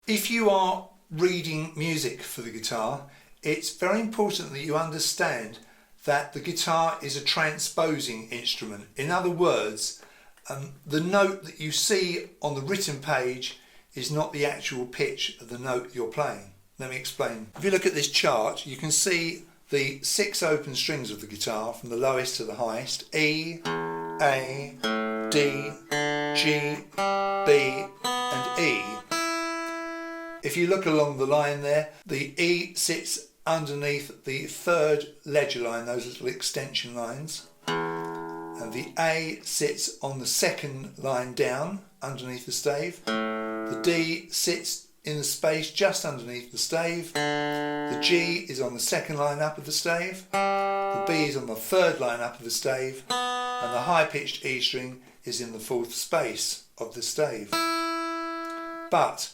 If you are reading music for the guitar, it's very important that you understand that the guitar is a transposing instrument. In other words, the note that you see on the written page is not the actual pitch of the note you're playing. Let me explain. If you look at this chart, you can see the 6 open strings of the guitar from the lowest to the highest: E, A, D, G, B and E. If you look along the line there, the E sits underneath the 3rd ledger line, those little extension lines, and the A sits on the 2nd line down underneath the stave. The D sits in the space just underneath the stave. The G is on the 2nd line up of the stave. The B is on the 3rd line up of the stave, and the high-pitched E string is in the 4th space of the stave. But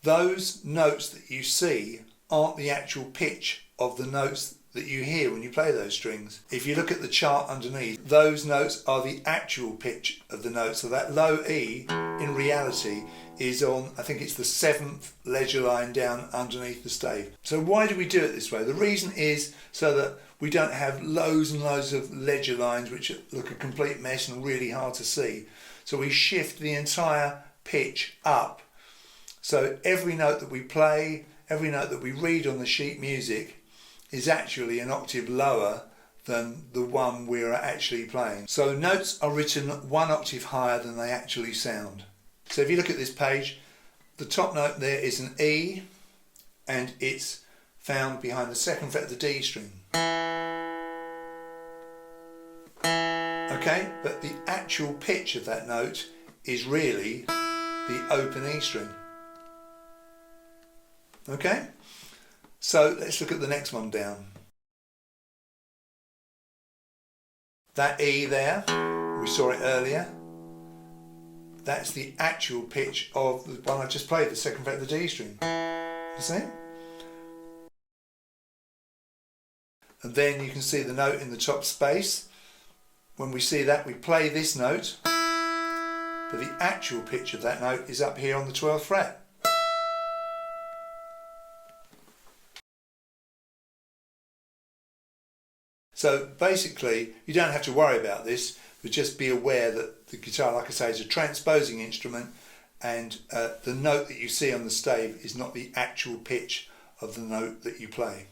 those notes that you see aren't the actual pitch of the notes that you hear when you play those strings. If you look at the chart underneath, those notes are the actual pitch of the note. So that low E in reality is on, I think it's the 7th ledger line down underneath the stave. So why do we do it this way? The reason is so that we don't have loads and loads of ledger lines which look a complete mess and really hard to see. So we shift the entire pitch up. So every note that we play, every note that we read on the sheet music is actually an octave lower than the one we're actually playing. So notes are written 1 octave higher than they actually sound. So if you look at this page, the top note there is an E, and it's found behind the 2nd fret of the D string. Okay, but the actual pitch of that note is really the open E string. Okay, so let's look at the next one down. That E there, we saw it earlier, that's the actual pitch of the one I just played, the 2nd fret of the D string. You see? And then you can see the note in the top space. When we see that, we play this note, but the actual pitch of that note is up here on the 12th fret. So basically, you don't have to worry about this, but just be aware that the guitar, like I say, is a transposing instrument, and the note that you see on the stave is not the actual pitch of the note that you play.